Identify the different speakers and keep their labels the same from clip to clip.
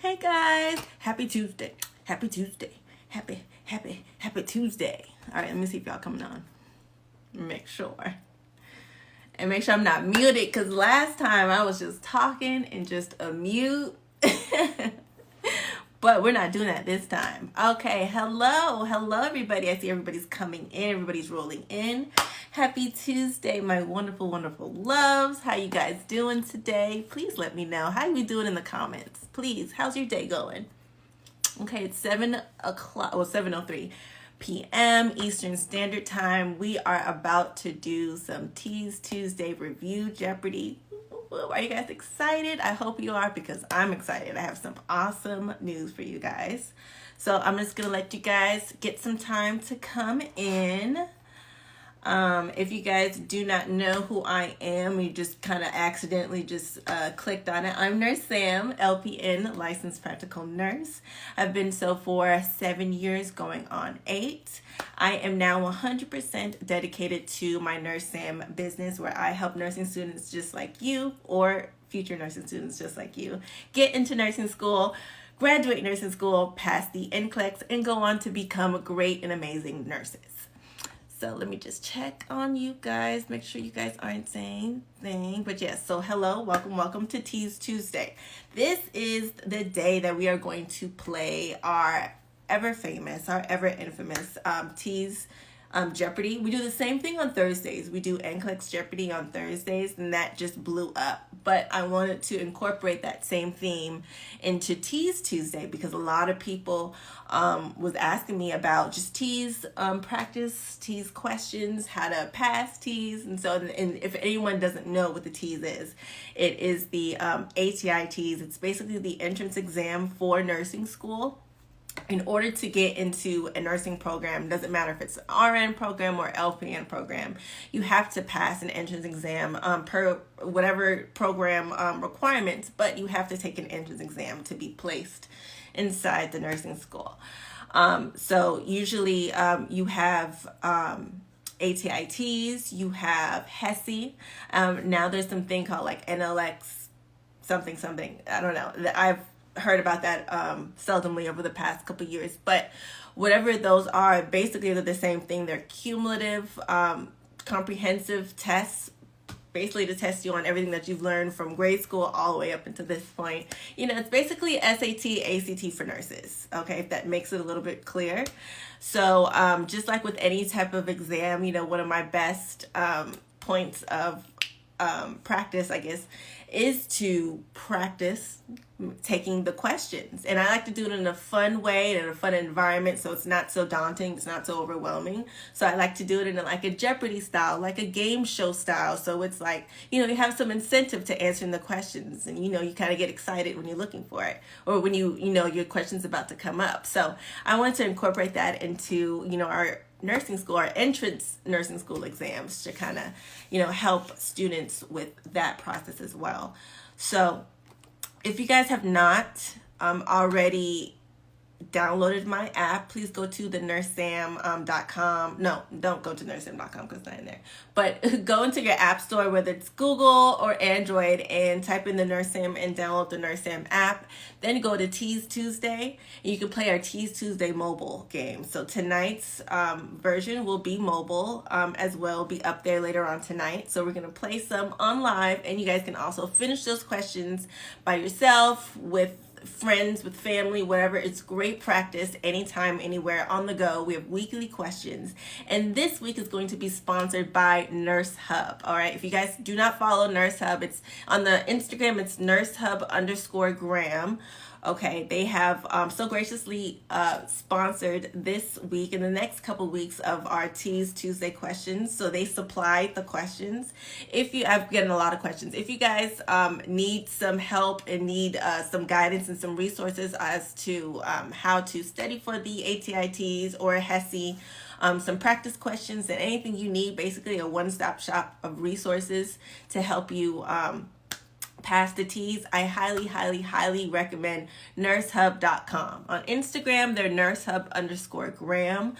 Speaker 1: Hey guys, happy Tuesday. Happy Tuesday. Happy Tuesday. All right, let me see if y'all coming on. Make sure. And make sure I'm not muted, because last time I was just talking and just a mute. But we're not doing that this time. Okay, hello everybody. I see everybody's coming in, everybody's rolling in. Happy Tuesday, my wonderful loves. How you guys doing today? Please let me know. How you doing in the comments? Please, how's your day going? Okay, it's 7:03 p.m. Eastern Standard Time. We are about to do some Teas Tuesday review Jeopardy. Are you guys excited? I hope you are, because I'm excited. I have some awesome news for you guys. So I'm just going to let you guys get some time to come in. If you guys do not know who I am, you just kind of accidentally just clicked on it. I'm Nurse Sam, LPN, licensed practical nurse. I've been so for 7 years, going on 8. I am now 100% dedicated to my Nurse Sam business, where I help nursing students just like you, or future nursing students just like you, get into nursing school, graduate nursing school, pass the NCLEX, and go on to become great and amazing nurses. So let me just check on you guys, make sure you guys aren't saying anything. But yes, so hello, welcome to Teas Tuesday. This is the day that we are going to play our ever famous, our ever infamous Teas Jeopardy. We do the same thing on Thursdays. We do NCLEX Jeopardy on Thursdays, and that just blew up. But I wanted to incorporate that same theme into Teas Tuesday, because a lot of people was asking me about just Teas practice, Teas questions, how to pass Teas. And so, and if anyone doesn't know what the Teas is, it is the ATI TEAS. It's basically the entrance exam for nursing school. In order to get into a nursing program, doesn't matter if it's an RN program or LPN program, you have to pass an entrance exam per whatever program requirements, but you have to take an entrance exam to be placed inside the nursing school. So usually you have ATI TEAS, you have HESI. Now there's something called like NLX something. I don't know. I've heard about that seldomly over the past couple years, but whatever those are, basically they're the same thing. They're cumulative, comprehensive tests, basically to test you on everything that you've learned from grade school all the way up until this point. You know, it's basically SAT, ACT for nurses, okay, if that makes it a little bit clear. So just like with any type of exam, you know, one of my best points of practice, I guess, is to practice taking the questions. And I like to do it in a fun way and in a fun environment, so it's not so daunting, it's not so overwhelming. So I like to do it in like a Jeopardy style, like a game show style. So it's like, you know, you have some incentive to answering the questions, and you know, you kind of get excited when you're looking for it, or when you know your question's about to come up. So I wanted to incorporate that into, you know, our nursing school, our entrance nursing school exams, to kind of, you know, help students with that process as well. So if you guys have not already downloaded my app, please go to the nursesam.com. No, don't go to nursesam.com, because it's not in there. But go into your app store, whether it's Google or Android, and type in the Nurse Sam and download the Nurse Sam app. Then go to Teas Tuesday, and you can play our Teas Tuesday mobile game. So tonight's version will be mobile as well, be up there later on tonight. So we're going to play some on live, and you guys can also finish those questions by yourself, with friends, with family, whatever. It's great practice anytime, anywhere, on the go. We have weekly questions, and this week is going to be sponsored by Nurse Hub. All right, if you guys do not follow Nurse Hub, it's on the Instagram, it's nursehub_gram. Okay, they have so graciously sponsored this week and the next couple weeks of our Teas Tuesday questions. So they supplied the questions. I've gotten a lot of questions. If you guys need some help and need some guidance and some resources as to how to study for the ATI TEAS or HESI, some practice questions, and anything you need, basically a one-stop shop of resources to help you pass the Teas, I highly recommend nursehub.com. On Instagram, they're nursehub_gram.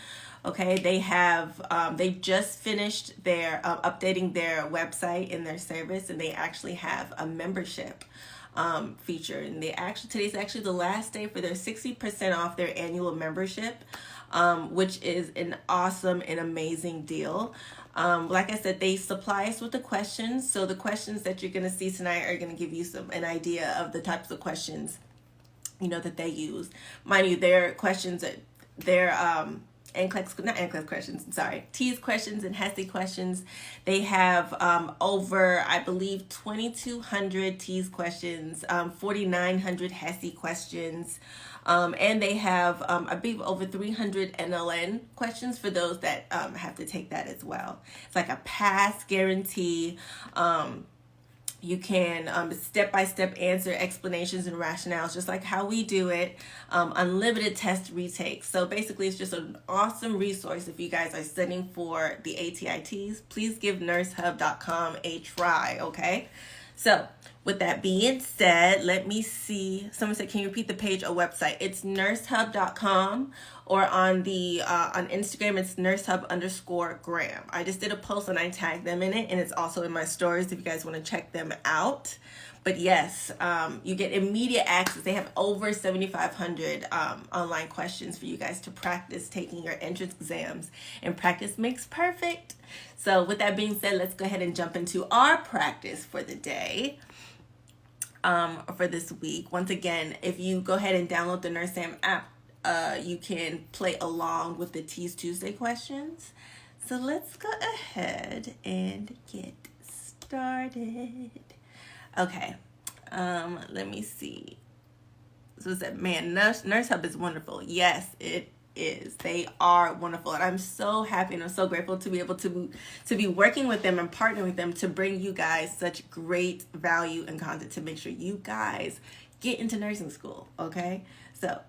Speaker 1: Okay, they just finished their updating their website and their service, and they actually have a membership feature, and today's actually the last day for their 60% off their annual membership, which is an awesome and amazing deal. Like I said, they supply us with the questions. So the questions that you're going to see tonight are going to give you an idea of the types of questions, that they use. Mind you, their questions, their TEAS questions and HESI questions. They have over, I believe, 2,200 TEAS questions, 4,900 HESI questions. And they have, I believe, over 300 NLN questions for those that have to take that as well. It's like a pass guarantee. You can step-by-step answer explanations and rationales, just like how we do it. Unlimited test retakes. So basically, it's just an awesome resource if you guys are studying for the ATI TEAS. Please give nursehub.com a try, okay? So with that being said, let me see. Someone said, can you repeat the page or website? It's nursehub.com, or on Instagram, it's nursehub_gram. I just did a post and I tagged them in it, and it's also in my stories if you guys want to check them out. But yes, you get immediate access. They have over 7,500 online questions for you guys to practice taking your entrance exams, and practice makes perfect. So with that being said, let's go ahead and jump into our practice for the day. For this week. Once again, if you go ahead and download the NurseSam app, you can play along with the TEAS Tuesday questions. So let's go ahead and get started. Okay, let me see. So it said, man, Nurse Hub is wonderful. Yes, it is. They are wonderful, and I'm so happy and I'm so grateful to be able to be working with them and partnering with them to bring you guys such great value and content to make sure you guys get into nursing school. Okay, so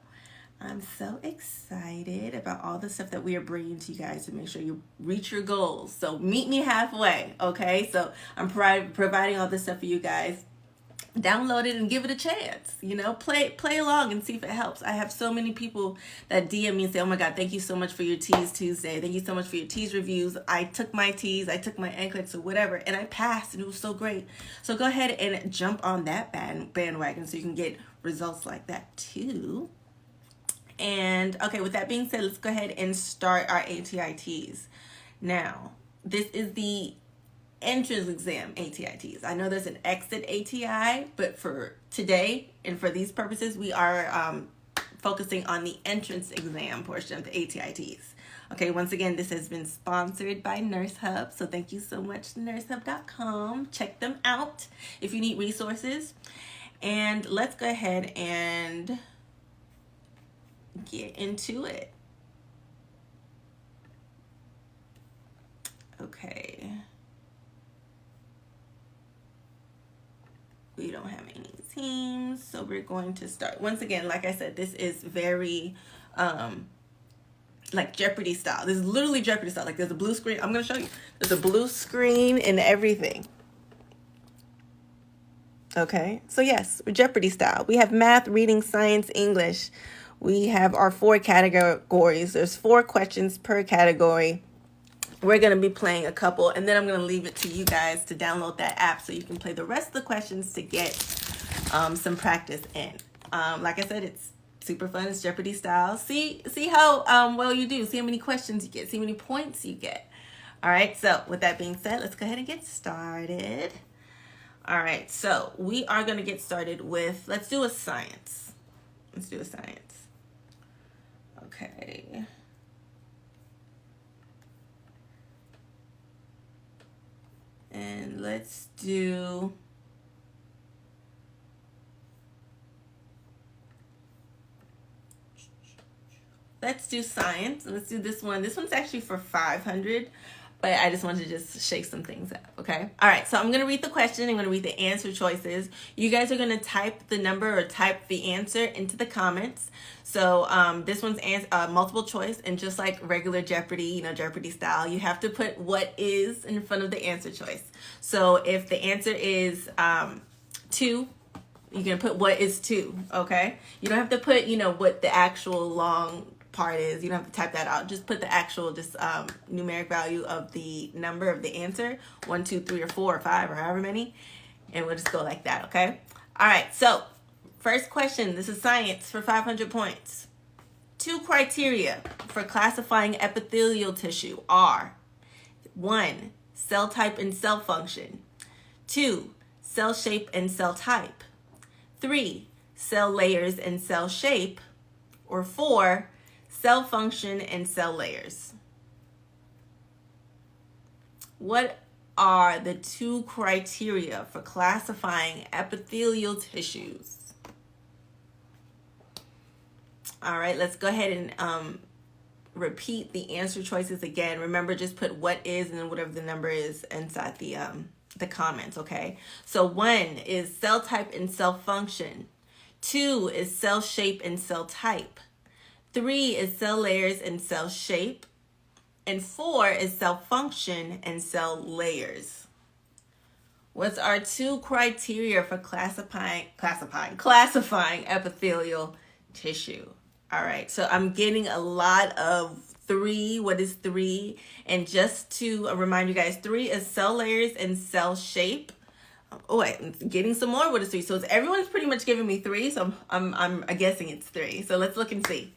Speaker 1: I'm so excited about all the stuff that we are bringing to you guys to make sure you reach your goals. So meet me halfway. Okay, so I'm providing all this stuff for you guys. Download it and give it a chance. Play along and see if it helps. I have so many people that DM me and say, oh my God, thank you so much for your TEAS Tuesday. Thank you so much for your TEAS reviews. I took my TEAS, I took my NCLEX or whatever, and I passed, and it was so great. So go ahead and jump on that bandwagon so you can get results like that too. And okay, with that being said, let's go ahead and start our ATI TEAS. Now, this is the entrance exam ATI TEAS. I know there's an exit ATI, but for today and for these purposes, we are focusing on the entrance exam portion of the ATI TEAS. Okay, once again, this has been sponsored by Nurse Hub, so thank you so much to nursehub.com. Check them out if you need resources. And let's go ahead and get into it. Okay. We don't have any teams, so we're going to start. Once again, like I said, this is very like Jeopardy style. This is literally Jeopardy style. Like there's a blue screen. I'm going to show you. There's a blue screen and everything. Okay, so yes, Jeopardy style. We have math, reading, science, English. We have our 4 categories. There's 4 questions per category. We're going to be playing a couple, and then I'm going to leave it to you guys to download that app so you can play the rest of the questions to get some practice in. Like I said, it's super fun. It's Jeopardy style. See how well you do. See how many questions you get. See how many points you get. All right, so with that being said, let's go ahead and get started. All right, so we are going to get started with, let's do a science. Let's do a science. Okay. And let's do science. Let's do this one. This one's actually for 500, but I just wanted to just shake some things up, okay? All right, so I'm going to read the question. I'm going to read the answer choices. You guys are going to type the number or type the answer into the comments. So this one's multiple choice, and just like regular Jeopardy, Jeopardy style, you have to put what is in front of the answer choice. So if the answer is 2, you're going to put what is 2, okay? You don't have to put, what the actual long part is. You don't have to type that out. Just put the actual numeric value of the number of the answer, 1, 2, 3, or 4, or 5, or however many, and we'll just go like that, okay? All right, so first question. This is science for 500 points. 2 criteria for classifying epithelial tissue are: 1, cell type and cell function; 2, cell shape and cell type; 3, cell layers and cell shape; or 4, cell function and cell layers. What are the 2 criteria for classifying epithelial tissues? All right, let's go ahead and repeat the answer choices again. Remember, just put what is and then whatever the number is inside the comments, okay? So 1 is cell type and cell function. 2 is cell shape and cell type. 3 is cell layers and cell shape. And 4 is cell function and cell layers. What's our 2 criteria for classifying epithelial tissue? All right, so I'm getting a lot of 3. What is 3? And just to remind you guys, 3 is cell layers and cell shape. Oh, wait, I'm getting some more. What is 3? So everyone's pretty much giving me 3, so I'm guessing it's 3. So let's look and see.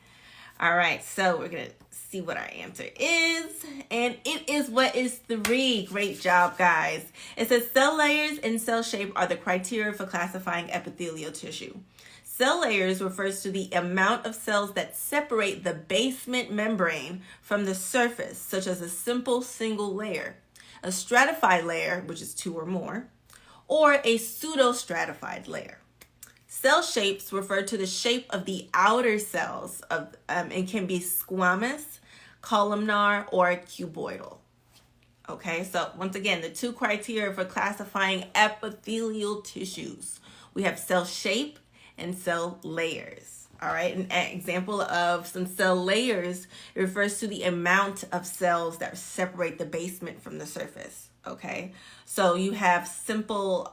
Speaker 1: All right, so we're gonna see what our answer is, and it is what is 3. Great job, guys. It says cell layers and cell shape are the criteria for classifying epithelial tissue. Cell layers refers to the amount of cells that separate the basement membrane from the surface, such as a simple single layer, a stratified layer, which is 2 or more, or a pseudostratified layer. Cell shapes refer to the shape of the outer cells and can be squamous, columnar, or cuboidal. Okay, so once again, the 2 criteria for classifying epithelial tissues. We have cell shape and cell layers. All right, an example of some cell layers, it refers to the amount of cells that separate the basement from the surface. Okay, so you have simple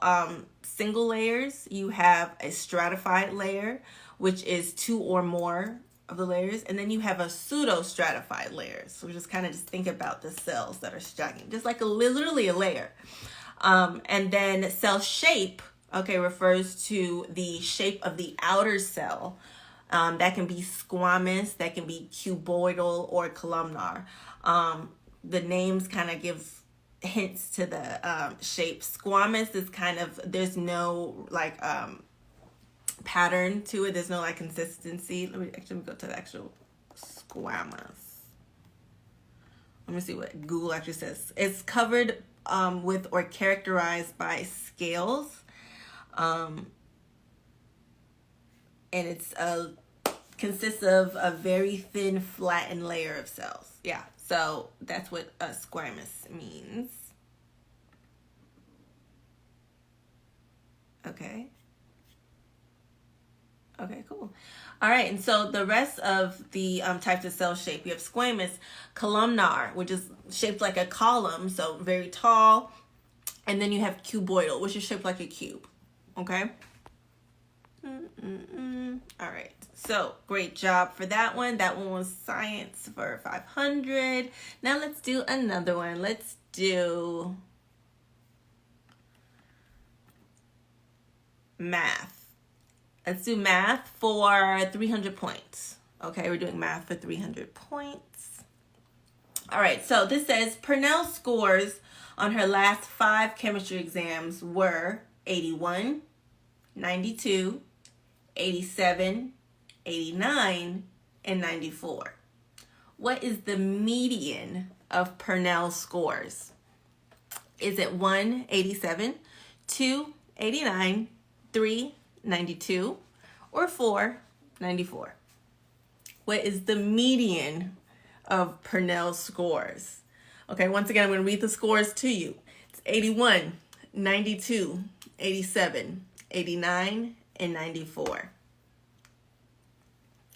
Speaker 1: single layers, you have a stratified layer, which is 2 or more of the layers, and then you have a pseudo-stratified layer. So just kind of just think about the cells that are stacking, just like literally a layer. And then cell shape, okay, refers to the shape of the outer cell. That can be squamous, that can be cuboidal, or columnar. The names kind of give hints to the shape. Squamous is kind of, there's no like pattern to it. There's no like consistency. Let me go to the actual squamous. Let me see what Google actually says. It's covered with or characterized by scales. And it's consists of a very thin, flattened layer of cells. Yeah, so that's what squamous means. Okay. Okay, cool. All right, and so the rest of the types of cell shape, you have squamous, columnar, which is shaped like a column, so very tall, and then you have cuboidal, which is shaped like a cube. Okay. All right, so great job for that one. That one was science for 500. Now let's do another one. Let's do math. Let's do math for 300 points. Okay, we're doing math for 300 points. All right, so this says Purnell's scores on her last 5 chemistry exams were 81, 92, 87, 89, and 94. What is the median of Purnell's scores? Is it 1, 87, 2, 89, 3, 92, or 4, 94? What is the median of Purnell's scores? Okay, once again, I'm going to read the scores to you. It's 81, 92, 87, 89, and 94.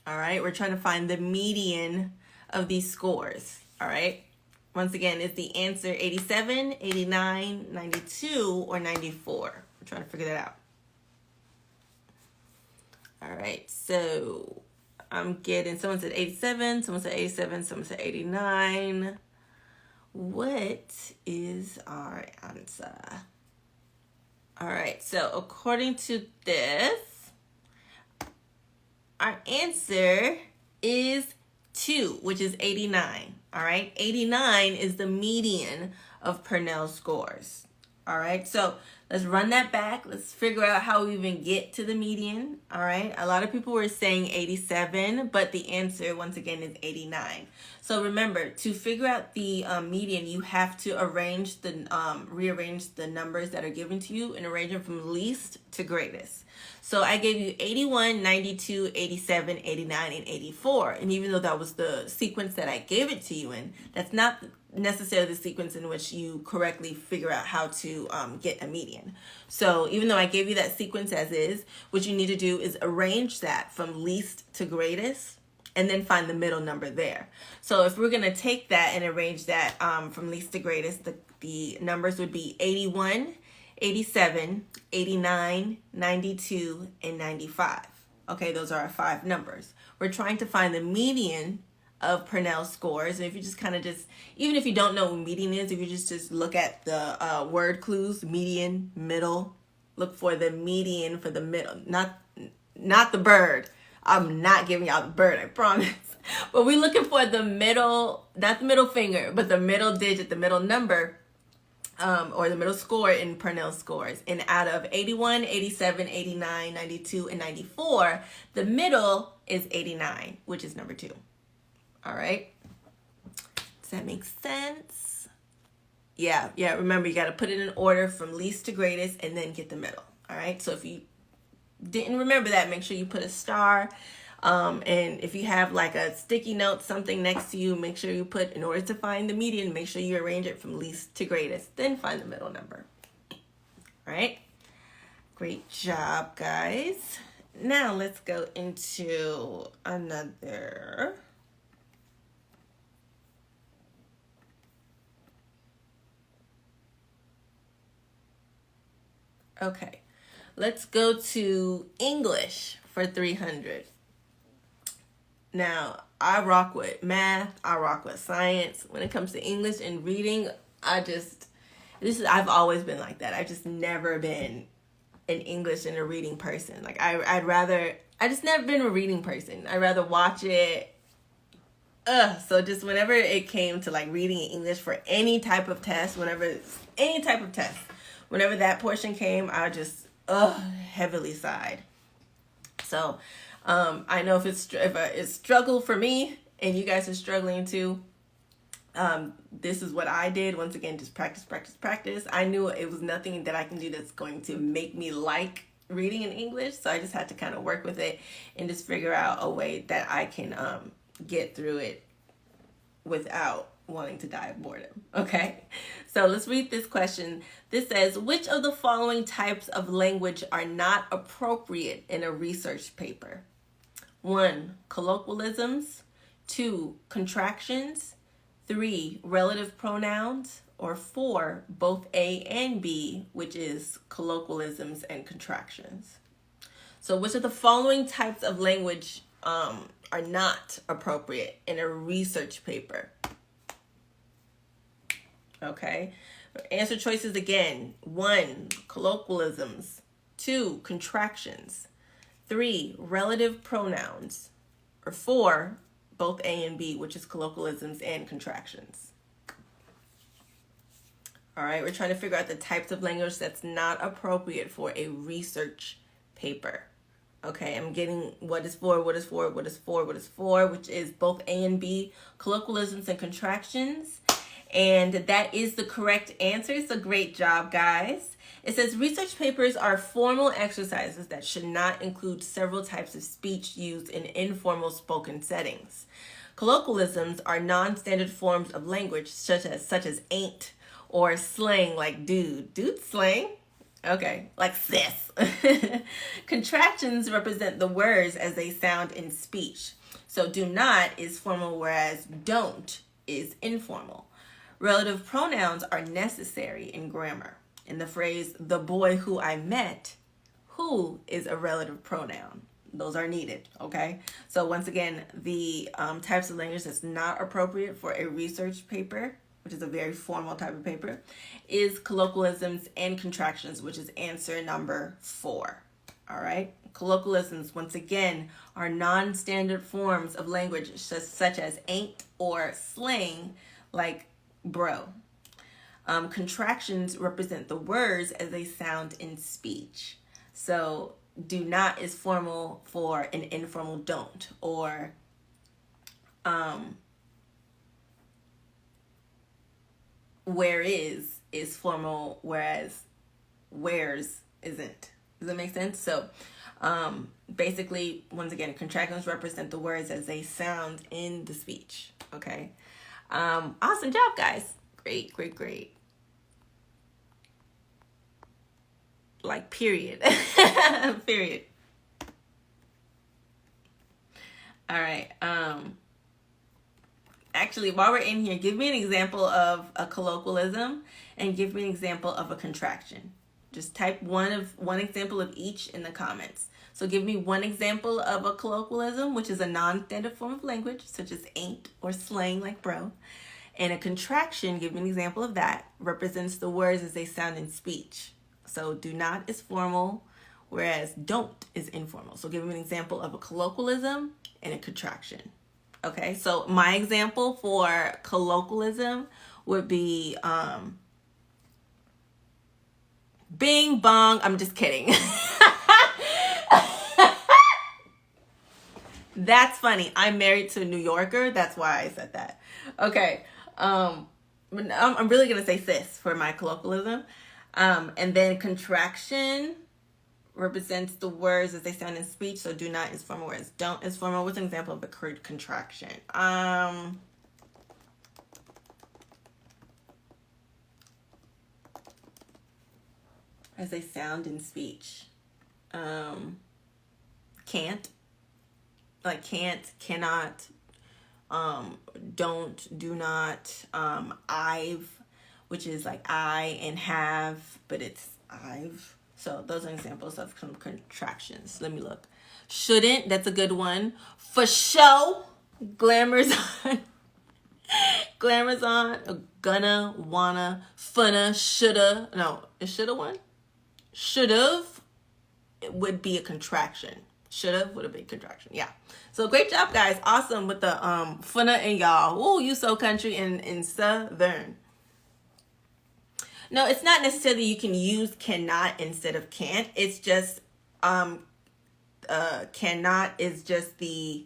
Speaker 1: All right, we're trying to find the median of these scores. All right, once again, is the answer 87, 89, 92, or 94? We're trying to figure that out. All right, so I'm getting, someone said 87, someone said 87, someone said 89. What is our answer? All right, so according to this, our answer is 2, which is 89. All right, 89 is the median of Purnell scores. All right, so let's run that back. Let's figure out how we even get to the median. All right, a lot of people were saying 87, but the answer, once again, is 89. So remember, to figure out the median, you have to rearrange the numbers that are given to you and arrange them from least to greatest. So I gave you 81, 92, 87, 89, and 84. And even though that was the sequence that I gave it to you in, that's not necessarily the sequence in which you correctly figure out how to get a median. So even though I gave you that sequence as is, what you need to do is arrange that from least to greatest and then find the middle number there. So if we're going to take that and arrange that from least to greatest, the numbers would be 81, 87, 89, 92, and 95. Okay, those are our 5 numbers. We're trying to find the median of Purnell scores. And if you just even if you don't know what median is, if you just look at the word clues, median, middle, look for the median for the middle, not the bird. I'm not giving y'all the bird, I promise. But we're looking for the middle, not the middle finger, but the middle digit, the middle number, or the middle score in Purnell scores. And out of 81, 87, 89, 92, and 94, the middle is 89, which is number 2. All right. Does that make sense? Yeah. Remember, you got to put it in order from least to greatest and then get the middle. All right. So if you didn't remember that, make sure you put a star. And if you have like a sticky note, something next to you, make sure you put, in order to find the median, make sure you arrange it from least to greatest, then find the middle number. All right. Great job, guys. Now let's go into another. Okay, let's go to English for 300. Now, I rock with math, I rock with science. When it comes to English and reading, I've always been like that. I've just never been an English and a reading person. Like I just never been a reading person. I'd rather watch it. So just whenever it came to like reading in English for any type of test, whenever that portion came, I just heavily sighed. So I know if it's a struggle for me and you guys are struggling too, this is what I did. Once again, just practice. I knew it was nothing that I can do that's going to make me like reading in English. So I just had to kind of work with it and just figure out a way that I can get through it without wanting to die of boredom. Okay, so let's read this question. This says, which of the following types of language are not appropriate in a research paper? 1, colloquialisms. 2, contractions. 3, relative pronouns. Or 4, both A and B, which is colloquialisms and contractions. So which of the following types of language are not appropriate in a research paper? Okay, answer choices again. 1, colloquialisms. 2, contractions. 3, relative pronouns. Or 4, both A and B, which is colloquialisms and contractions. All right, we're trying to figure out the types of language that's not appropriate for a research paper. Okay, I'm getting what is for, which is both A and B, colloquialisms and contractions. And that is the correct answer. So great job, guys. It says research papers are formal exercises that should not include several types of speech used in informal spoken settings. Colloquialisms are non-standard forms of language such as ain't or slang like dude. Dude slang? Okay, like sis. Contractions represent the words as they sound in speech. So do not is formal, whereas don't is informal. Relative pronouns are necessary in grammar. In the phrase, the boy who I met, who is a relative pronoun. Those are needed, okay? So once again, the types of language that's not appropriate for a research paper which is a very formal type of paper, is colloquialisms and contractions, which is answer number 4. All right. Colloquialisms, once again, are non-standard forms of language such as ain't or slang like bro. Contractions represent the words as they sound in speech. So do not is formal for an informal don't, or where is formal, whereas where's isn't. Does that make sense? So basically, once again, contractions represent the words as they sound in the speech. Okay. Awesome job, guys. Great, great, great. Like, period. Period. All right. Actually, while we're in here, give me an example of a colloquialism and give me an example of a contraction. Just type one example of each in the comments. So give me one example of a colloquialism, which is a non-standard form of language, such as ain't or slang like bro. And a contraction, give me an example of that, represents the words as they sound in speech. So do not is formal, whereas don't is informal. So give me an example of a colloquialism and a contraction. Okay, so my example for colloquialism would be bing bong. I'm just kidding. That's funny. I'm married to a New Yorker. That's why I said that. Okay. I'm really going to say sis for my colloquialism. And then contraction represents the words as they sound in speech. So do not is formal, whereas don't is formal. What's an example of a contraction? As they sound in speech. Can't. Like can't, cannot, don't, do not, I've, which is like I and have, but it's I've. So those are examples of contractions. Let me look. Shouldn't, that's a good one. For show, glamour's on. Glamour's on. Gonna, wanna, funna, shoulda. No, is shoulda one? Should've, it would be a contraction. Should've would have been contraction. Yeah. So great job, guys. Awesome with the funna and y'all. Ooh, you so country and southern. No, it's not necessarily you can use cannot instead of can't. It's just cannot is just the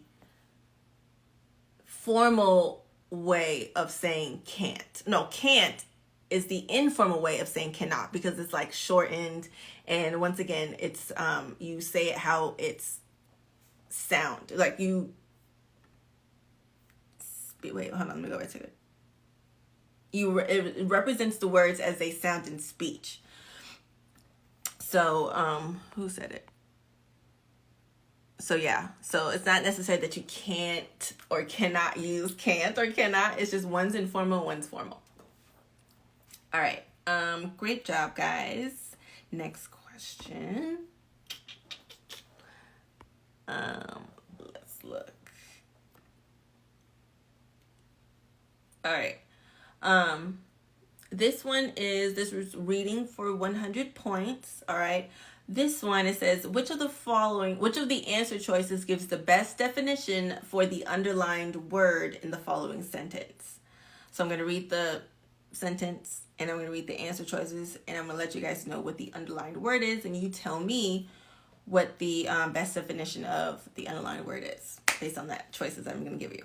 Speaker 1: formal way of saying can't. No, can't is the informal way of saying cannot, because it's like shortened, and once again it's you say it how it's sound, like you wait, hold on, let me go back to it. It represents the words as they sound in speech. So who said it? So yeah, so it's not necessary that you can't or cannot use can't or cannot. It's just one's informal, one's formal. All right. Great job, guys. Next question. Let's look. All right. This was reading for 100 points. All right. This one, it says, which of the answer choices gives the best definition for the underlined word in the following sentence? So I'm going to read the sentence and I'm going to read the answer choices, and I'm going to let you guys know what the underlined word is, and you tell me what the best definition of the underlined word is based on that choices I'm going to give you.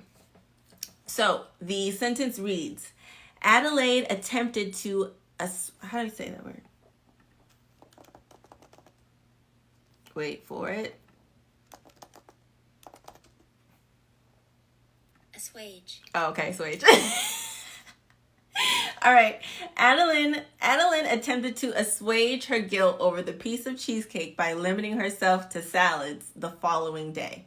Speaker 1: So the sentence reads, Adelaide attempted to, how do you say that word? Wait for it.
Speaker 2: Assuage.
Speaker 1: Oh, okay, assuage. All right. Adeline attempted to assuage her guilt over the piece of cheesecake by limiting herself to salads the following day.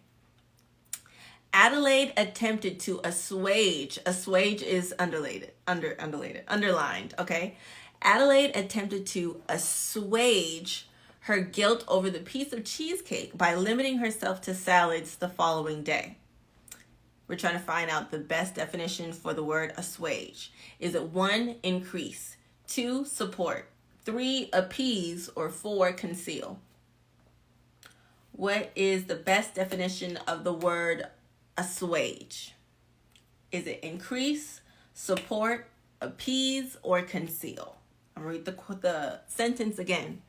Speaker 1: Adelaide attempted to assuage is underlined, okay? Adelaide attempted to assuage her guilt over the piece of cheesecake by limiting herself to salads the following day. we're trying to find out the best definition for the word assuage. Is it 1, increase, 2, support, 3, appease, or 4, conceal? What is the best definition of the word assuage? Is it increase, support, appease, or conceal? I'm going to read the sentence again.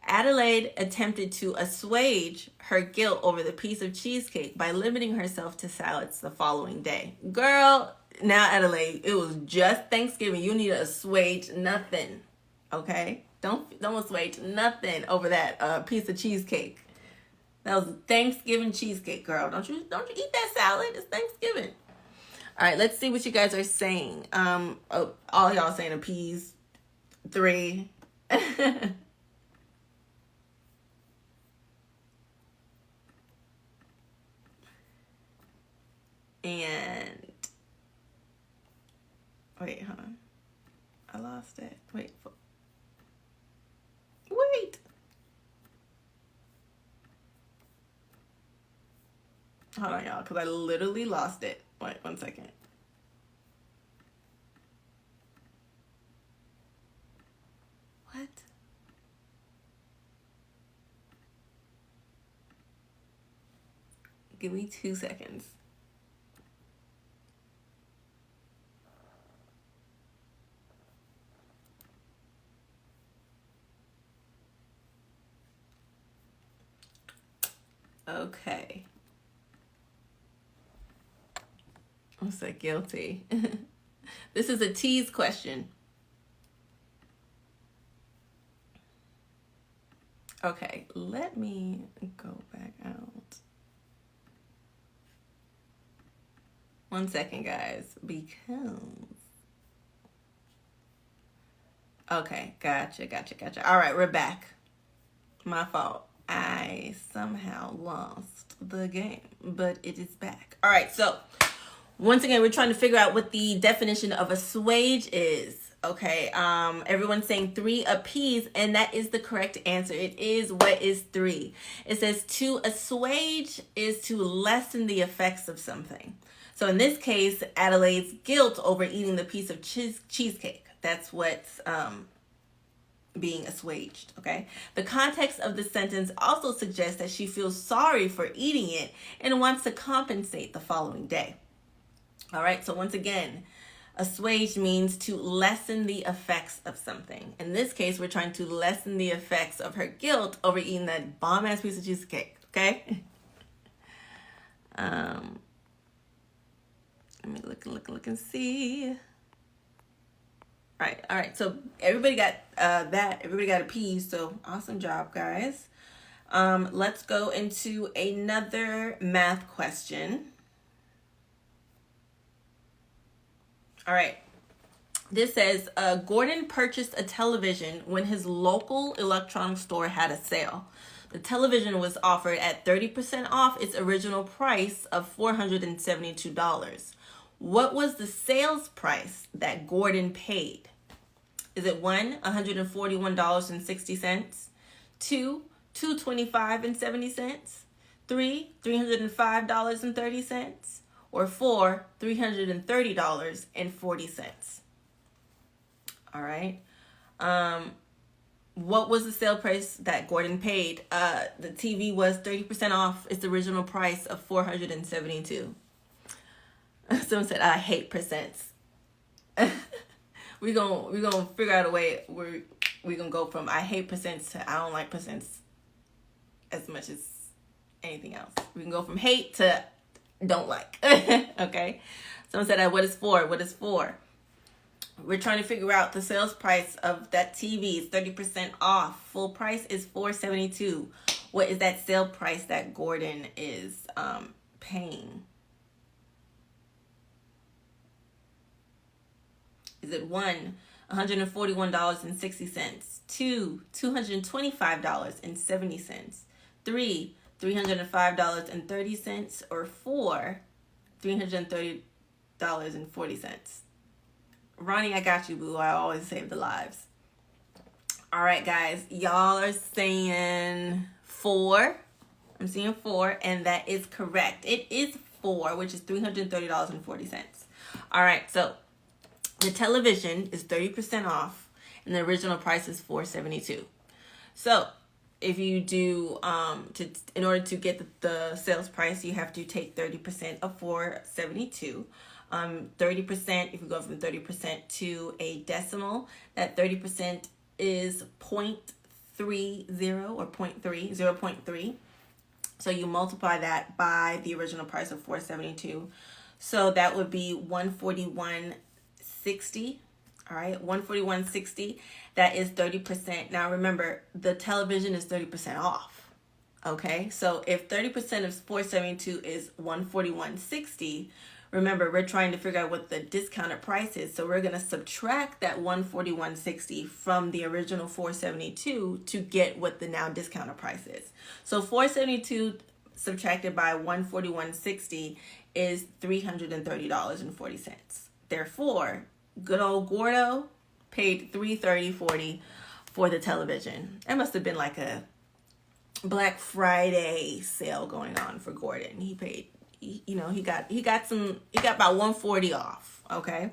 Speaker 1: Adelaide attempted to assuage her guilt over the piece of cheesecake by limiting herself to salads the following day. Girl, now Adelaide, it was just Thanksgiving. You need to assuage nothing, okay? Don't assuage nothing over that piece of cheesecake. That was Thanksgiving cheesecake, girl. Don't you eat that salad? It's Thanksgiving. All right, let's see what you guys are saying. All y'all saying appease. 3. And wait, hold on. I lost it. Wait. Hold on, y'all, because I literally lost it. Wait, 1 second. What? Give me 2 seconds. Okay. I said guilty. This is a tease question. Okay, let me go back out. 1 second, guys, because... Okay, gotcha. All right, we're back. My fault. I somehow lost the game, but it is back. All right, so once again, we're trying to figure out what the definition of assuage is. Okay, everyone's saying 3, appease, and that is the correct answer. It is, what is 3? It says to assuage is to lessen the effects of something. So in this case, Adelaide's guilt over eating the piece of cheesecake. That's what's being assuaged, okay? The context of the sentence also suggests that she feels sorry for eating it and wants to compensate the following day. All right, so once again, assuage means to lessen the effects of something. In this case, we're trying to lessen the effects of her guilt over eating that bomb-ass piece of cheesecake, okay? Let me look and see. All right. So everybody got that. Everybody got a piece. So awesome job, guys. Let's go into another math question. All right. This says, Gordon purchased a television when his local electronics store had a sale. The television was offered at 30% off its original price of $472. What was the sales price that Gordon paid? Is it 1, $141.60, 2, $225.70, 3, $305.30, or 4, $330.40? All right. What was the sale price that Gordon paid? The TV was 30% off its original price of $472. Someone said, I hate percents. We're gonna figure out a way where we're gonna go from I hate percents to I don't like percents as much as anything else. We can go from hate to don't like. Okay. Someone said, what is 4? What is 4? We're trying to figure out the sales price of that TV is 30% off. Full price is $472. What is that sale price that Gordon is paying? Is it 1, $141.60, 2, $225.70, 3, $305.30, or 4, $330.40? Ronnie, I got you, boo. I always save the lives. All right, guys. Y'all are saying 4. I'm seeing 4, and that is correct. It is 4, which is $330.40. All right, so the television is 30% off, and the original price is $472. So if you do in order to get the sales price, you have to take 30% of $472. 30%, if you go from 30% to a decimal, that 30% is 0.30 or 0.3. So you multiply that by the original price of $472. So that would be $141.60. All right, $141.60. That is 30%. Now remember, the television is 30% off. Okay, so if 30% of $472 is $141.60, remember, we're trying to figure out what the discounted price is. So we're going to subtract that $141.60 from the original $472 to get what the now discounted price is. So $472 subtracted by $141.60 is $330.40. Therefore, good old Gordo paid $330.40 for the television. It must have been like a Black Friday sale going on for Gordon. He paid, he got about $140 off. Okay.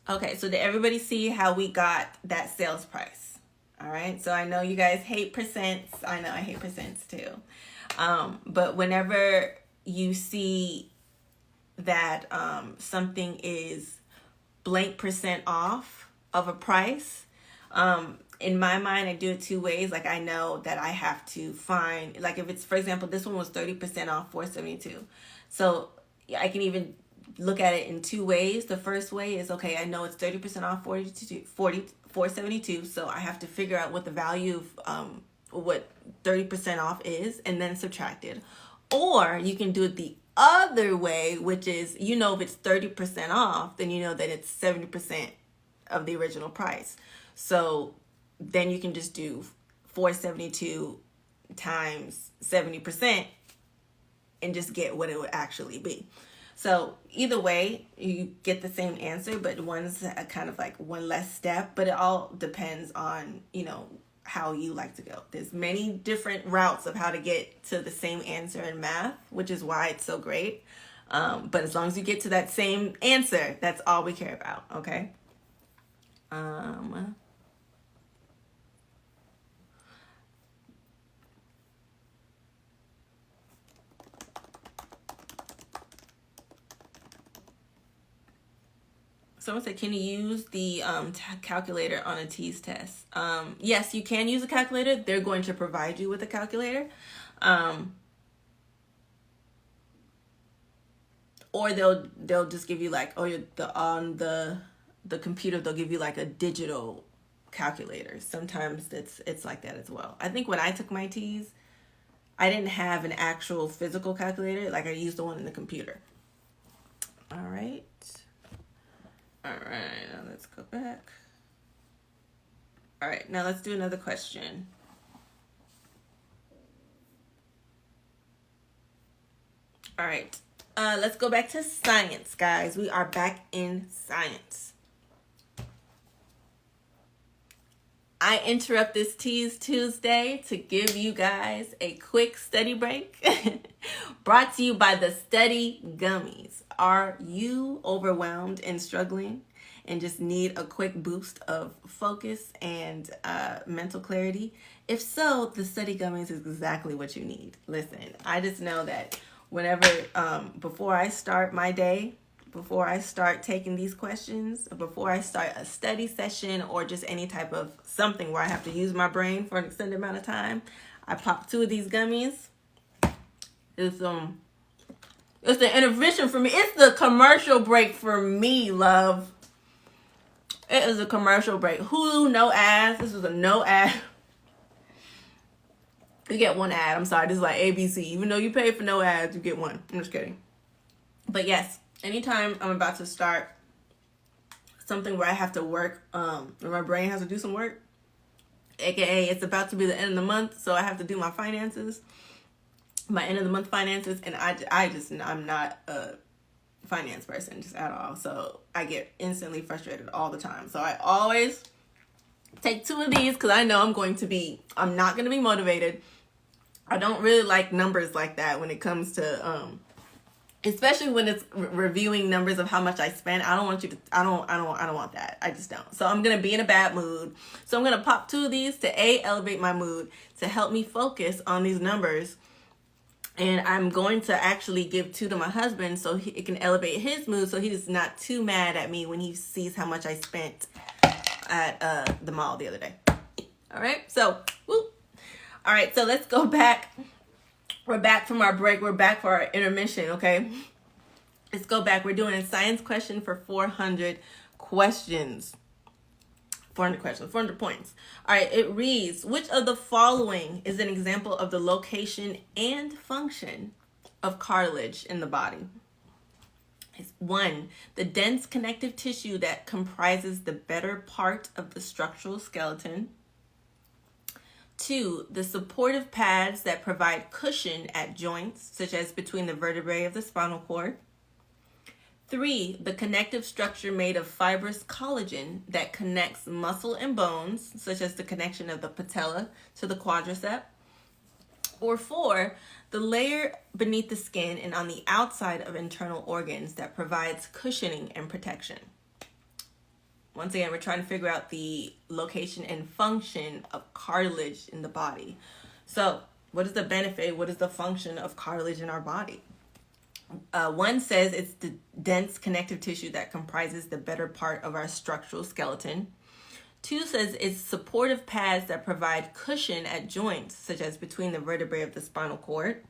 Speaker 1: Okay, so did everybody see how we got that sales price? All right, so I know you guys hate percents. I know I hate percents too. But whenever you see that something is blank percent off of a price, in my mind, I do it two ways. Like, I know that I have to find, like, if it's, for example, this one was 30% off $472. So I can even look at it in two ways. The first way is, okay, I know it's 30% off $472. So I have to figure out what the value of what 30% off is and then subtract it. Or you can do it the other way, which is, if it's 30% off, then you know that it's 70% of the original price. So then you can just do $472 times 70% and just get what it would actually be. So either way, you get the same answer, but one's kind of like one less step, but it all depends on, how you like to go. There's many different routes of how to get to the same answer in math, which is why it's so great. But as long as you get to that same answer, that's all we care about. Okay. Someone said, can you use the calculator on a TEAS test? Yes, you can use a calculator. They're going to provide you with a calculator. Or they'll just give you like, on the computer, they'll give you like a digital calculator. Sometimes it's like that as well. I think when I took my TEAS, I didn't have an actual physical calculator. Like, I used the one in the computer. All right, now let's go back. All right, now let's do another question. All right, let's go back to science, guys. We are back in science. I interrupt this Tease Tuesday to give you guys a quick study break brought to you by the Study Gummies. Are you overwhelmed and struggling and just need a quick boost of focus and mental clarity? If so, the Study Gummies is exactly what you need. Listen, I just know that whenever, before I start my day, before I start taking these questions, before I start a study session or just any type of something where I have to use my brain for an extended amount of time, I pop 2 of these gummies. It's the intervention for me. It's the commercial break for me, love. It is a commercial break. Hulu, no ads. This is a no ad. You get 1 ad. I'm sorry. This is like ABC. Even though you pay for no ads, you get 1. I'm just kidding. But yes, anytime I'm about to start something where I have to work, where my brain has to do some work, aka it's about to be the end of the month, so I have to do my finances, my end of the month finances, and I'm not a finance person just at all, so I get instantly frustrated all the time. So I always take 2 of these because I know I'm not going to be motivated. I don't really like numbers like that when it comes to especially when it's reviewing numbers of how much I spend. I don't want you to, I don't want that. I just don't. So I'm going to be in a bad mood. So I'm going to pop 2 of these to elevate my mood, to help me focus on these numbers. And I'm going to actually give 2 to my husband so it can elevate his mood, so he's not too mad at me when he sees how much I spent at the mall the other day. All right. So, whoop. All right. So let's go back. We're back from our break. We're back for our intermission, okay? Let's go back. We're doing a science question for 400 questions. 400 questions, 400 points. All right, it reads, which of the following is an example of the location and function of cartilage in the body? It's 1, the dense connective tissue that comprises the better part of the structural skeleton. 2, the supportive pads that provide cushion at joints, such as between the vertebrae of the spinal cord. 3, the connective structure made of fibrous collagen that connects muscle and bones, such as the connection of the patella to the quadricep. Or 4, the layer beneath the skin and on the outside of internal organs that provides cushioning and protection. Once again, we're trying to figure out the location and function of cartilage in the body. So, what is the benefit? What is the function of cartilage in our body? 1 says it's the dense connective tissue that comprises the better part of our structural skeleton. 2 says it's supportive pads that provide cushion at joints, such as between the vertebrae of the spinal cord.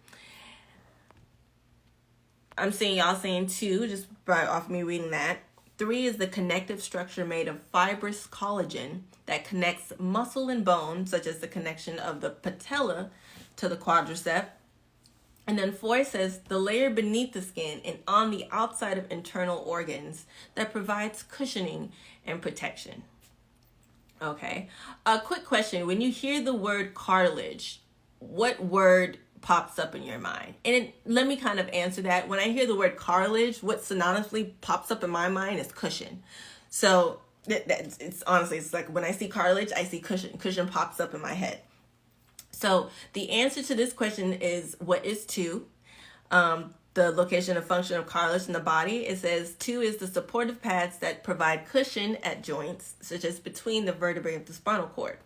Speaker 1: I'm seeing y'all saying 2, just by off me reading that. 3 is the connective structure made of fibrous collagen that connects muscle and bone, such as the connection of the patella to the quadricep. And then 4 says the layer beneath the skin and on the outside of internal organs that provides cushioning and protection. Okay. A quick question. When you hear the word cartilage, what word pops up in your mind? And let me kind of answer that. When I hear the word cartilage, what synonymously pops up in my mind is cushion. So it's honestly, it's like when I see cartilage, I see cushion. Cushion pops up in my head. So the answer to this question is, what is 2? The location and function of cartilage in the body. It says 2 is the supportive pads that provide cushion at joints, such as between the vertebrae of the spinal cord.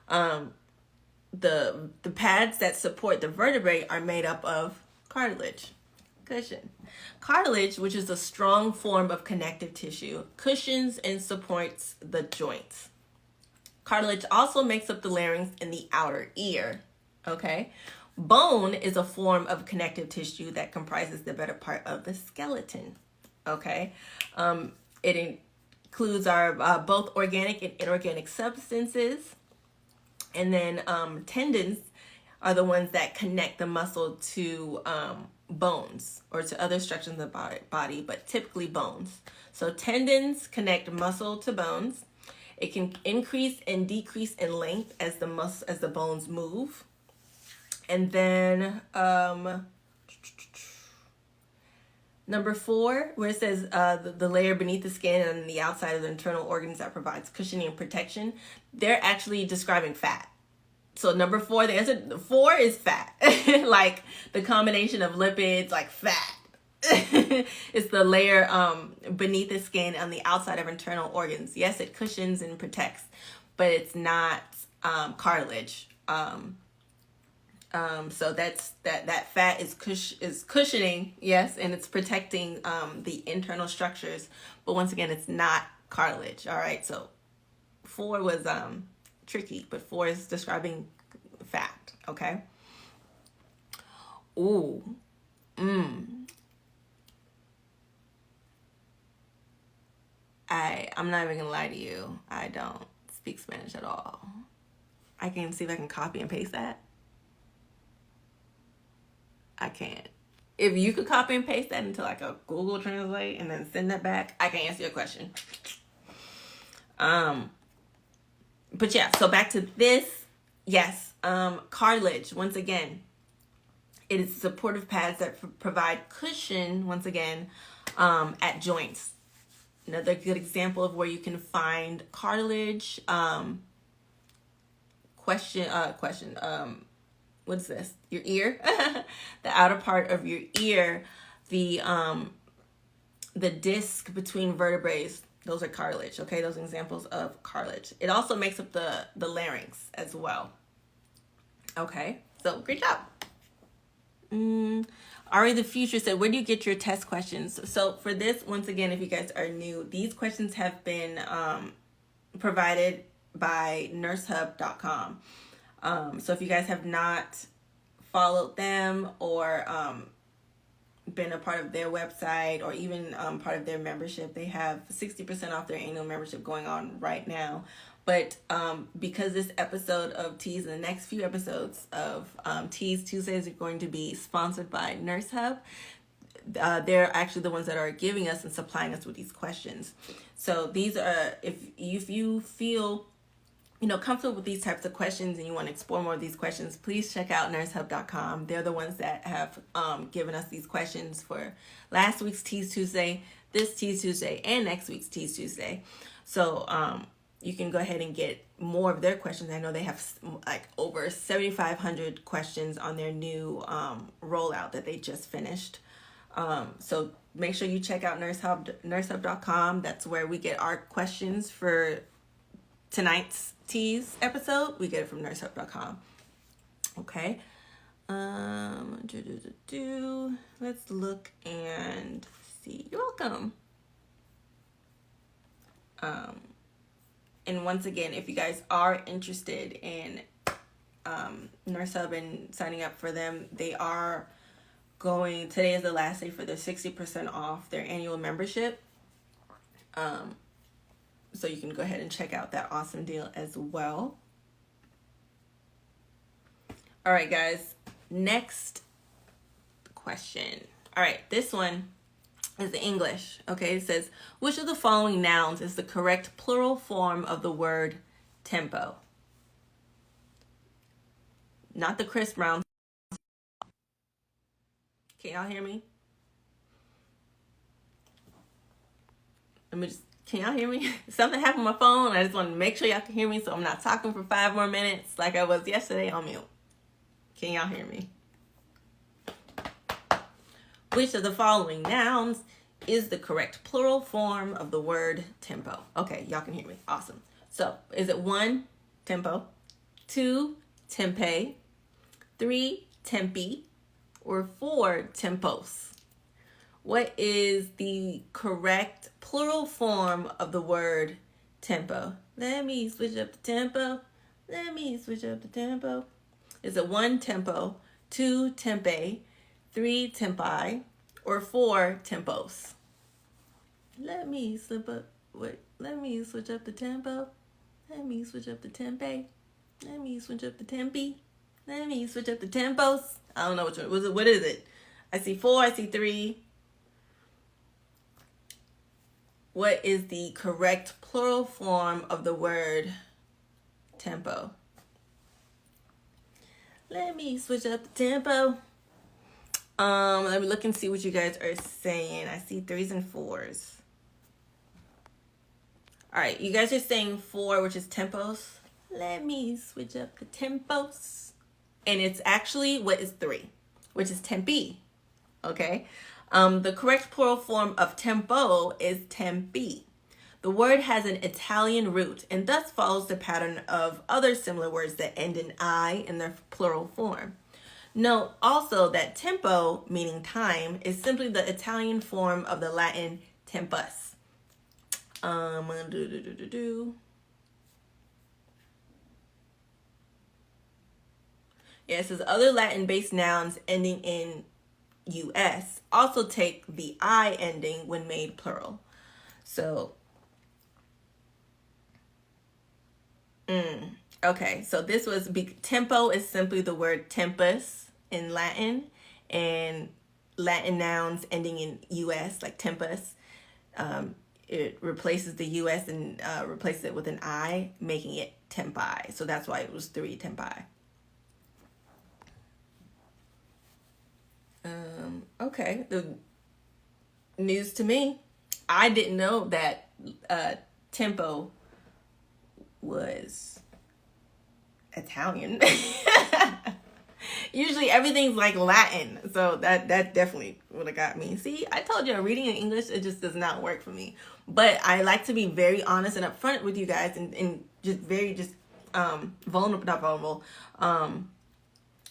Speaker 1: The pads that support the vertebrae are made up of cartilage. Cushion. Cartilage, which is a strong form of connective tissue, cushions and supports the joints. Cartilage also makes up the larynx and the outer ear. Okay. Bone is a form of connective tissue that comprises the better part of the skeleton. Okay. It includes our both organic and inorganic substances. And then tendons are the ones that connect the muscle to bones or to other structures of the body, but typically bones. So tendons connect muscle to bones. It can increase and decrease in length as the bones move. And then number 4, where it says the layer beneath the skin and the outside of the internal organs that provides cushioning and protection, they're actually describing fat. So number 4, the answer 4 is fat. Like the combination of lipids, like fat. It's the layer beneath the skin on the outside of internal organs. Yes, it cushions and protects, but it's not cartilage. So that fat is cushioning, yes, and it's protecting the internal structures. But once again, it's not cartilage. All right, so 4 was tricky, but 4 is describing fat. Okay. Ooh. I'm not even gonna lie to you. I don't speak Spanish at all. I can see if I can copy and paste that. I can't. If you could copy and paste that into like a Google Translate and then send that back, I can answer your question. But yeah, so back to this. Yes, cartilage, once again, it is supportive pads that provide cushion, once again, at joints. Another good example of where you can find cartilage, when what's this? Your ear, the outer part of your ear, the disc between vertebrae, those are cartilage. Okay, those are examples of cartilage. It also makes up the larynx as well. Okay, so great job. Ari the Future said, where do you get your test questions? So for this, once again, if you guys are new, these questions have been provided by nursehub.com. So if you guys have not followed them or been a part of their website or even part of their membership, they have 60% off their annual membership going on right now. But because this episode of Teas and the next few episodes of Teas Tuesdays are going to be sponsored by Nurse Hub, they're actually the ones that are giving us and supplying us with these questions. So these are, if you feel comfortable with these types of questions and you want to explore more of these questions, please check out nursehub.com. They're the ones that have given us these questions for last week's Teas Tuesday, this Teas Tuesday, and next week's Teas Tuesday. So you can go ahead and get more of their questions. I know they have like over 7,500 questions on their new rollout that they just finished. So make sure you check out nursehub.com. That's where we get our questions for tonight's Teas episode. We get it from nursehub.com. Okay. Let's look and see. You're welcome. And once again, if you guys are interested in Nurse Hub and signing up for them, they are today is the last day for their 60% off their annual membership. So you can go ahead and check out that awesome deal as well. All right, guys, next question. All right, this one is English. Okay, it says, which of the following nouns is the correct plural form of the word tempo? Not the Chris Brown. Can y'all hear me? Can y'all hear me? Something happened on my phone. I just want to make sure y'all can hear me so I'm not talking for 5 more minutes like I was yesterday on mute. Can y'all hear me? Which of the following nouns is the correct plural form of the word tempo? Okay, y'all can hear me. Awesome. So, is it 1, tempo, 2, tempe, 3, tempi, or 4, tempos? What is the correct plural form of the word tempo? Let me switch up the tempo. Let me switch up the tempo. Is it 1, tempo, 2, tempe, 3, tempi, or 4, tempos? Let me switch up the tempo. Let me switch up the tempe. Let me switch up the tempi. Let me switch up the tempos. I don't know which one. What is it? I see 4, I see 3. What is the correct plural form of the word tempo? Let me switch up the tempo. Let me look and see what you guys are saying. I see 3s and 4s. All right, you guys are saying 4, which is tempos. Let me switch up the tempos. And it's actually what is 3, which is tempi. Okay. The correct plural form of tempo is tempi. The word has an Italian root and thus follows the pattern of other similar words that end in I in their plural form. Note also that tempo, meaning time, is simply the Italian form of the Latin tempus. Yeah, it says other Latin-based nouns ending in US also take the I ending when made plural. So, okay, so this was, tempo is simply the word tempus in Latin, and Latin nouns ending in US, like tempus, it replaces the US and replaces it with an I, making it tempi. So that's why it was 3 tempi. Okay, the news to me. I didn't know that tempo was Italian. Usually everything's like Latin. So that definitely would have got me. See, I told you, reading in English, it just does not work for me. But I like to be very honest and upfront with you guys, and just very vulnerable, not vulnerable,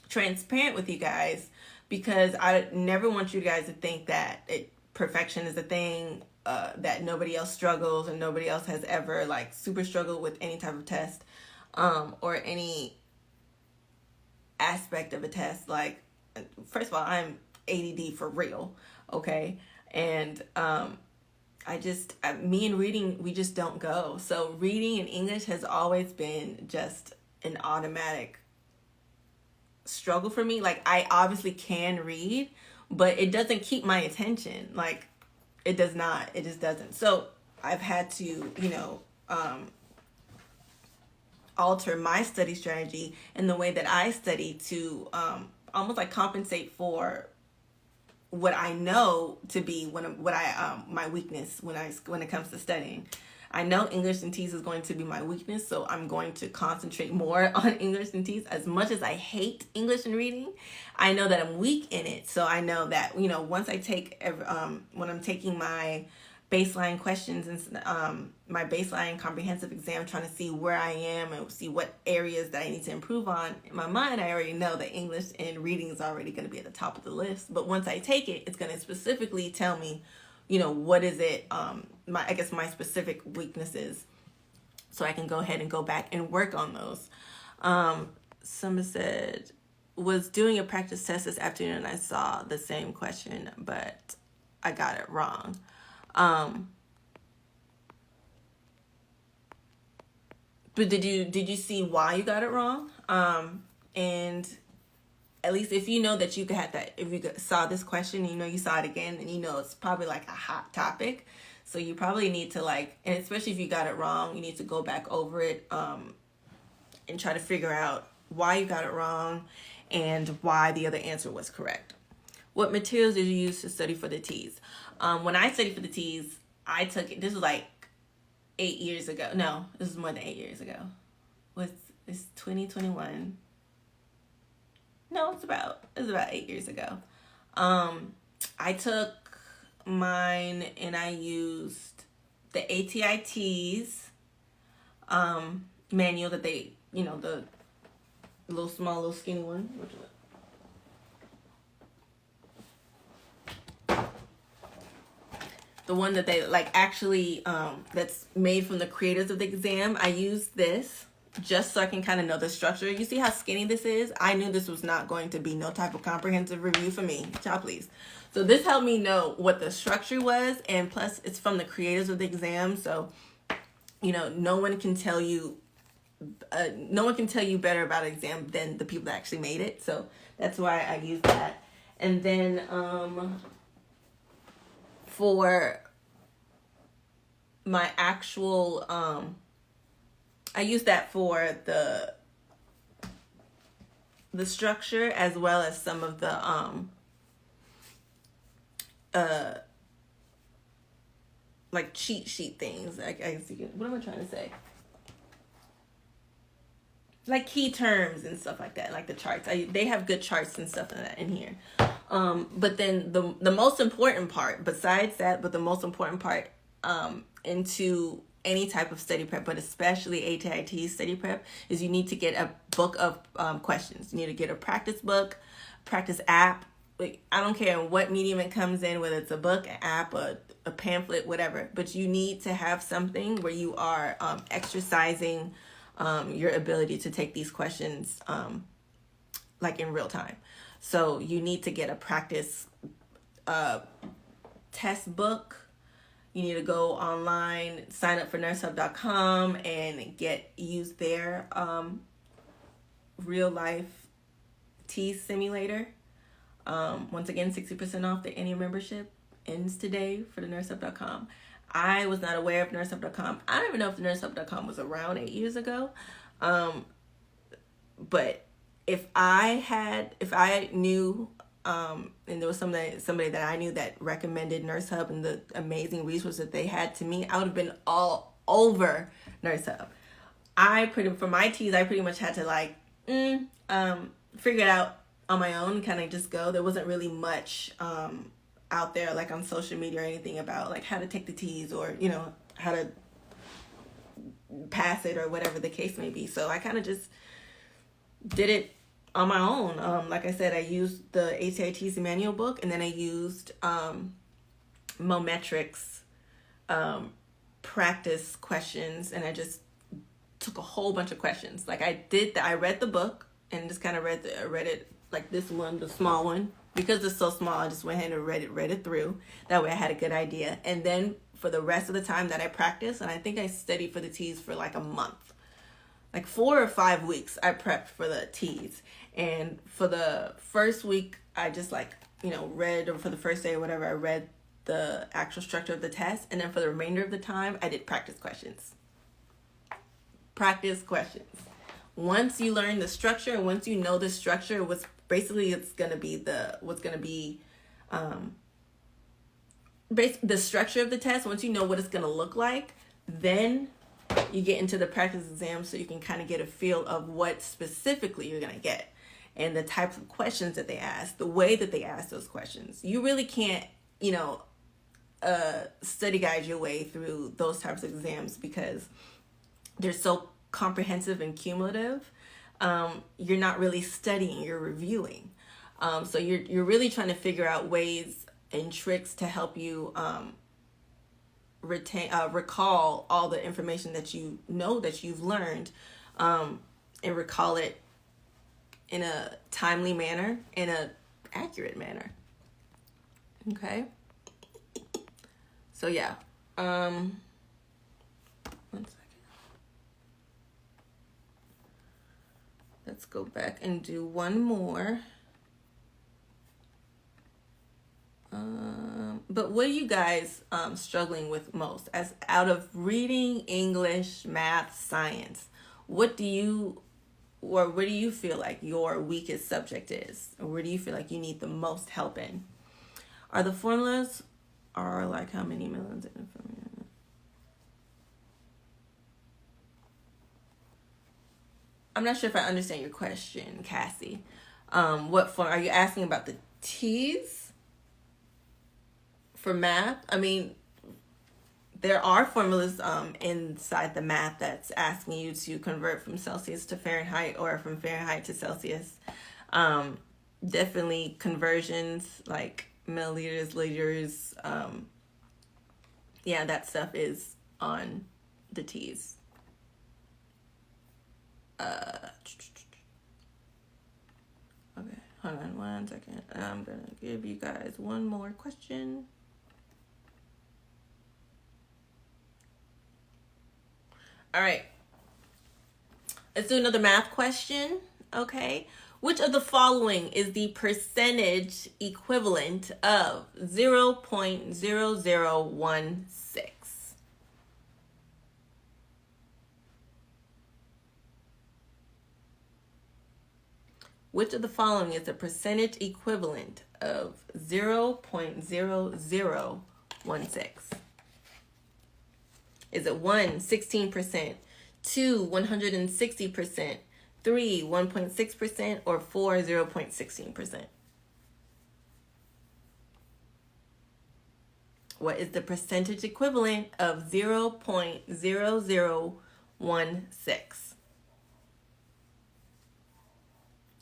Speaker 1: transparent with you guys, because I never want you guys to think that perfection is a thing, that nobody else struggles and nobody else has ever like super struggled with any type of test, or any aspect of a test. Like, first of all, I'm ADD for real, okay? And me and reading, we just don't go. So reading in English has always been just an automatic struggle for me. Like, I obviously can read, but it doesn't keep my attention. Like, it does not. It just doesn't. So I've had to, alter my study strategy and the way that I study to almost like compensate for what I know to be my weakness when it comes to studying. I know English and TEAS is going to be my weakness, so I'm going to concentrate more on English and TEAS. As much as I hate English and reading, I know that I'm weak in it. So I know that, once I take, when I'm taking my baseline questions and my baseline comprehensive exam, trying to see where I am and see what areas that I need to improve on, in my mind, I already know that English and reading is already going to be at the top of the list. But once I take it, it's going to specifically tell me, what is it, my specific weaknesses, so I can go ahead and go back and work on those. Someone said, was doing a practice test this afternoon and I saw the same question, but I got it wrong. But did you see why you got it wrong? And at least if you know that you had that, if you saw this question, you saw it again, and it's probably like a hot topic. So you probably need to and especially if you got it wrong, you need to go back over it, and try to figure out why you got it wrong and why the other answer was correct. What materials did you use to study for the TEAS? When I studied for the TEAS, I took it, this was like 8 years ago. No, this is more than 8 years ago. It's 2021. No, it's about 8 years ago. I took mine and I used the ATI TEAS manual that they, the little skinny one. The one that they actually, that's made from the creators of the exam. I used this just so I can kind of know the structure. You see how skinny this is? I knew this was not going to be no type of comprehensive review for me. Child, please. So this helped me know what the structure was, and plus it's from the creators of the exam. So, no one can tell you better about an exam than the people that actually made it. So that's why I used that. And then for my actual, I use that for the structure, as well as some of the cheat sheet things. What am I trying to say? Like key terms and stuff like that, like the charts. They have good charts and stuff like that in here. But then the most important part, besides that, but the most important part into any type of study prep, but especially ATI TEAS study prep, is you need to get a book of questions. You need to get a practice book, practice app. I don't care what medium it comes in, whether it's a book, an app, a pamphlet, whatever. But you need to have something where you are exercising your ability to take these questions in real time. So you need to get a practice test book. You need to go online, sign up for nursehub.com and use their real life TEAS simulator. Once again, 60% off the annual membership ends today for the nursehub.com. I was not aware of nursehub.com. I don't even know if the nursehub.com was around 8 years ago. But if I knew, and there was somebody that I knew that recommended NurseHub and the amazing resources that they had to me, I would have been all over NurseHub. For my TEAS, I pretty much had to figure it out on my own, kind of just go. There wasn't really much out there like on social media or anything about like how to take the teas or, you know, how to pass it or whatever the case may be. So I kind of just did it on my own. Like I said, I used the ATI TEAS manual book, and then I used Mometric's practice questions, and I just took a whole bunch of questions. Like I read the book and just kind of read it like this one, the small one, because it's so small. I just went ahead and read it through. That way I had a good idea. And then for the rest of the time that I practiced, and I think I studied for the teas for like a month, like 4 or 5 weeks, I prepped for the teas. And for the first week, I just like, you know, read, or for the first day or whatever, I read the actual structure of the test. And then for the remainder of the time, I did practice questions. Practice questions. Once you learn the structure, and once you know the structure, what's basically the structure of the test. Once you know what it's going to look like, then you get into the practice exam, so you can kind of get a feel of what specifically you're going to get and the types of questions that they ask, the way that they ask those questions. You really can't, you know, study guide your way through those types of exams because they're so comprehensive and cumulative. You're not really studying, you're reviewing. So you're really trying to figure out ways and tricks to help you recall all the information that you know that you've learned, and recall it in a timely manner, in a accurate manner. Okay. So yeah. One second. Let's go back and do one more. But what are you guys struggling with most? As out of reading, English, math, science, where do you feel like your weakest subject is? Or where do you feel like you need the most help in? Are the formulas like how many millions of information? I'm not sure if I understand your question, Cassie. What form are you asking about? The T's? For math, I mean, there are formulas inside the math that's asking you to convert from Celsius to Fahrenheit or from Fahrenheit to Celsius. Definitely conversions like milliliters, liters. Yeah, that stuff is on the T's. Okay, hold on one second. I'm going to give you guys one more question. All right, let's do another math question, okay? Which of the following is the percentage equivalent of 0.0016? Which of the following is the percentage equivalent of 0.0016? Is it 1, 16%, 2, 160%, 3, 1.6%, or 4, 0.16%? What is the percentage equivalent of 0.0016?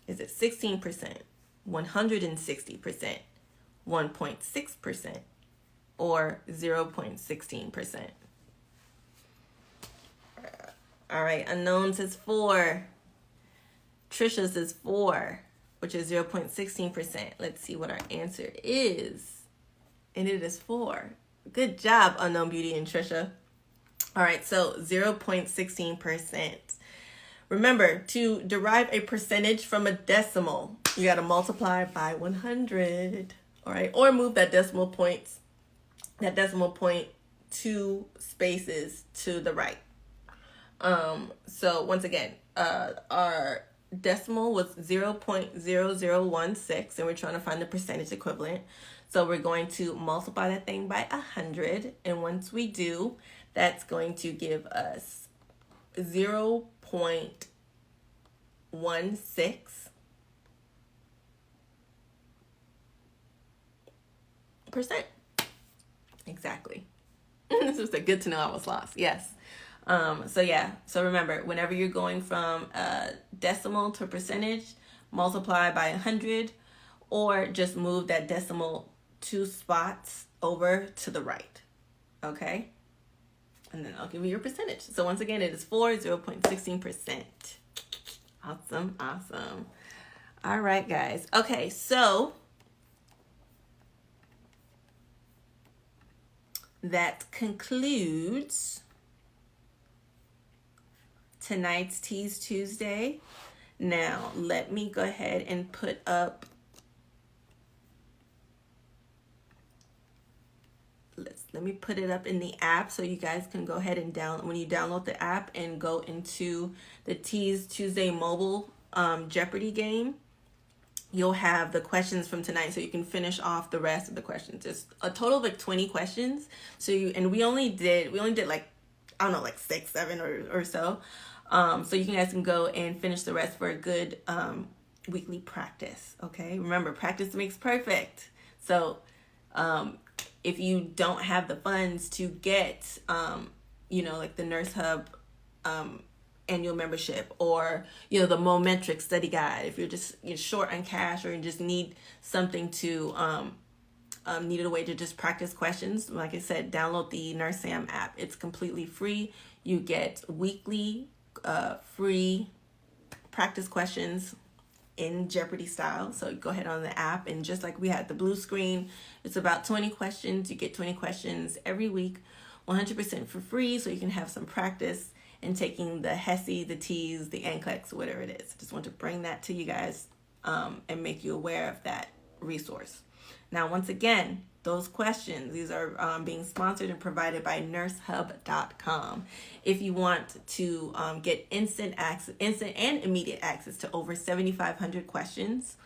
Speaker 1: Is it 16%, 160%, 1.6%, or 0.16%? All right, unknown says 4. Trisha says 4, which is 0.16%. Let's see what our answer is. And it is 4. Good job, Unknown Beauty and Trisha. All right, so 0.16%. Remember, to derive a percentage from a decimal, you got to multiply by 100. All right, or move that decimal point 2 spaces to the right. So once again, our decimal was 0.0016, and we're trying to find the percentage equivalent. So we're going to multiply that thing by 100, and once we do, that's going to give us 0.16 percent. Exactly. This was a good to know I was lost. Yes. So yeah. So remember, whenever you're going from a decimal to a percentage, multiply by 100, or just move that decimal 2 spots over to the right. Okay. And then I'll give you your percentage. So once again, it is 0.16%. Awesome. Awesome. All right, guys. Okay. So that concludes tonight's Teas Tuesday. Now, let me go ahead and put up, let me put it up in the app so you guys can go ahead and when you download the app and go into the Teas Tuesday mobile Jeopardy game, you'll have the questions from tonight, so you can finish off the rest of the questions. It's a total of like 20 questions. So we only did like, I don't know, like 6, 7 or so. So you guys can go and finish the rest for a good weekly practice. Okay. Remember, practice makes perfect. So if you don't have the funds to get, like the Nurse Hub annual membership, or the Momentric study guide, if you're short on cash, or you just need something to needed a way to just practice questions, like I said, download the Nurse Sam app. It's completely free. You get weekly free practice questions in Jeopardy style. So go ahead on the app, and just like we had the blue screen, it's about 20 questions. You get 20 questions every week, 100% for free, so you can have some practice in taking the HESI, the TEAS, the NCLEX, whatever it is. Just want to bring that to you guys and make you aware of that resource. Now, once again, those questions, these are being sponsored and provided by nursehub.com. If you want to get instant and immediate access to over 7,500 questions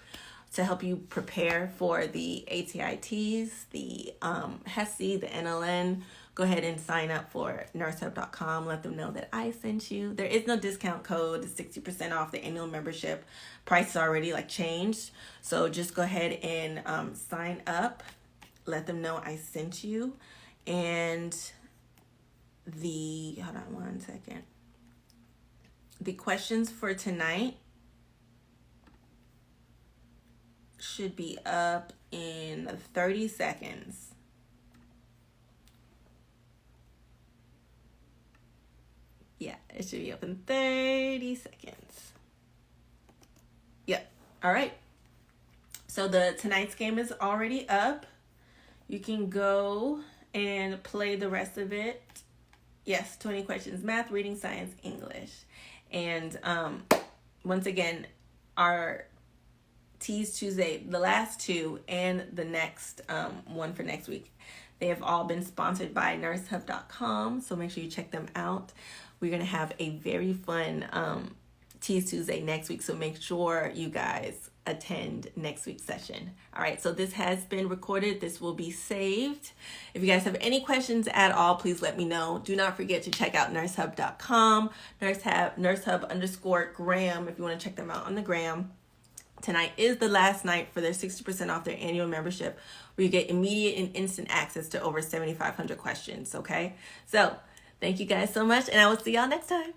Speaker 1: to help you prepare for the ATI TEAS, the HESI, the NLN, go ahead and sign up for nursehub.com. Let them know that I sent you. There is no discount code. It's 60% off the annual membership. Price is already changed. So just go ahead and sign up. Let them know I sent you. And hold on one second. The questions for tonight should be up in 30 seconds. Yeah, it should be up in 30 seconds. Yep. All right. So tonight's game is already up. You can go and play the rest of it. Yes, 20 questions: math, reading, science, English. And once again, our Teas Tuesday, the last 2 and the next one for next week, they have all been sponsored by nursehub.com. So make sure you check them out. We're going to have a very fun Teas Tuesday next week. So make sure you guys attend next week's session. All right. So this has been recorded. This will be saved. If you guys have any questions at all, please let me know. Do not forget to check out nursehub.com, nursehub_gram, if you want to check them out on the gram. Tonight is the last night for their 60% off their annual membership, where you get immediate and instant access to over 7,500 questions. Okay. So thank you guys so much, and I will see y'all next time.